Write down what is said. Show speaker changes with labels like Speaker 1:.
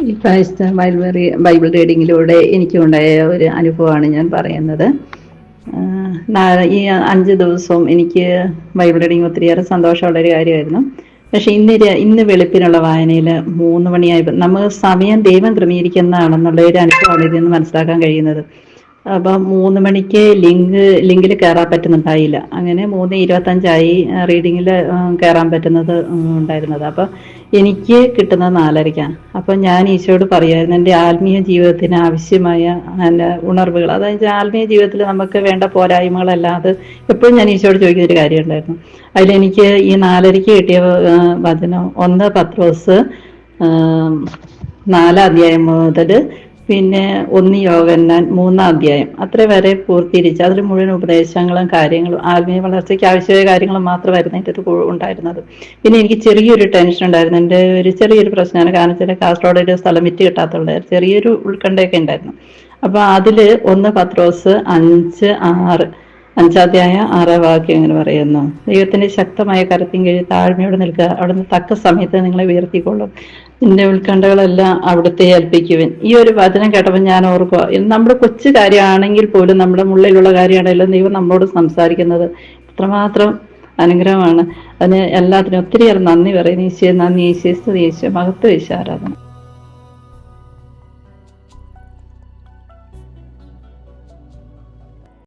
Speaker 1: ഈ പ്രാവശ്യത്തെ ബൈബിൾ റീഡിങ്ങിലൂടെ എനിക്കുണ്ടായ ഒരു അനുഭവമാണ് ഞാൻ പറയുന്നത്. ഈ 5 ദിവസവും എനിക്ക് ബൈബിൾ റീഡിങ് ഒത്തിരിയേറെ സന്തോഷമുള്ളൊരു കാര്യമായിരുന്നു. പക്ഷെ ഇന്ന് വെളുപ്പിനുള്ള വായനയിൽ 3 മണിയായപ്പോൾ നമ്മൾ സമയം ദൈവം ക്രമീകരിക്കുന്നതാണെന്നുള്ള ഒരു അനുഭവമാണ് ഇതിൽ നിന്ന് മനസ്സിലാക്കാൻ കഴിയുന്നത്. അപ്പം 3 മണിക്ക് ലിങ്കിൽ കയറാൻ പറ്റുന്നുണ്ടായില്ല. അങ്ങനെ 3:25 റീഡിങ്ങിൽ കയറാൻ പറ്റുന്നത് ഉണ്ടായിരുന്നത്. അപ്പം എനിക്ക് കിട്ടുന്നത് 4:30. അപ്പം ഞാൻ ഈശോയോട് പറയുമായിരുന്നു, എൻ്റെ ആത്മീയ ജീവിതത്തിന് ആവശ്യമായ എൻ്റെ ഉണർവുകൾ, അതായത് ആത്മീയ ജീവിതത്തിൽ നമുക്ക് വേണ്ട പോരായ്മകളല്ലാതെ എപ്പോഴും ഞാൻ ഈശോയോട് ചോദിക്കുന്നൊരു കാര്യമുണ്ടായിരുന്നു. അതിലെനിക്ക് ഈ 4:30 കിട്ടിയ വചനം 1 പത്രോസ് 4 അധ്യായം മുതൽ പിന്നെ 1 യോഹന്നാൻ 3 അധ്യായം അത്ര വരെ പൂർത്തീകരിച്ച് അതിൽ മുഴുവൻ ഉപദേശങ്ങളും കാര്യങ്ങളും ആത്മീയ വളർച്ചയ്ക്ക് ആവശ്യമായ കാര്യങ്ങളും മാത്രമായിരുന്നു അതിൻ്റെ അത് ഉണ്ടായിരുന്നത്. പിന്നെ എനിക്ക് ചെറിയൊരു ടെൻഷൻ ഉണ്ടായിരുന്നു. എൻ്റെ ഒരു ചെറിയൊരു പ്രശ്നമാണ്. കാരണം വെച്ചാൽ കാസർഗോഡ് ഒരു സ്ഥലം വിറ്റ് കിട്ടാത്തുള്ള ചെറിയൊരു ഉത്കണ്ഠയൊക്കെ ഉണ്ടായിരുന്നു. അപ്പോൾ അതിൽ 1 പത്രോസ് 5:6 5 അധ്യായം 6 എങ്ങനെ പറയുന്നു, ദൈവത്തിന്റെ ശക്തമായ കരത്തിൻ കീഴിൽ താഴ്മയോടെ നിൽക്കുക, അവിടുന്ന് തക്ക സമയത്ത് നിങ്ങളെ ഉയർത്തിക്കൊള്ളും, നിന്റെ ഉത്കണ്ഠകളെല്ലാം അവിടുത്തെ ഏൽപ്പിക്കുവൻ. ഈ ഒരു വചനം കേട്ടപ്പോൾ ഞാൻ ഓർക്കുക, നമ്മുടെ കൊച്ചു കാര്യമാണെങ്കിൽ പോലും നമ്മുടെ ഉള്ളിലുള്ള കാര്യമാണെങ്കിലും ദൈവം നമ്മളോട് സംസാരിക്കുന്നത് എത്രമാത്രം അനുഗ്രഹമാണ്. അതിന് എല്ലാത്തിനും ഒത്തിരിയേറെ നന്ദി പറയുന്നു. ഈശോയെ നന്ദി, ഈശോയെ സ്തുതി, ഈശോയെ മഹത്വം, ഈശോ ആരാധന.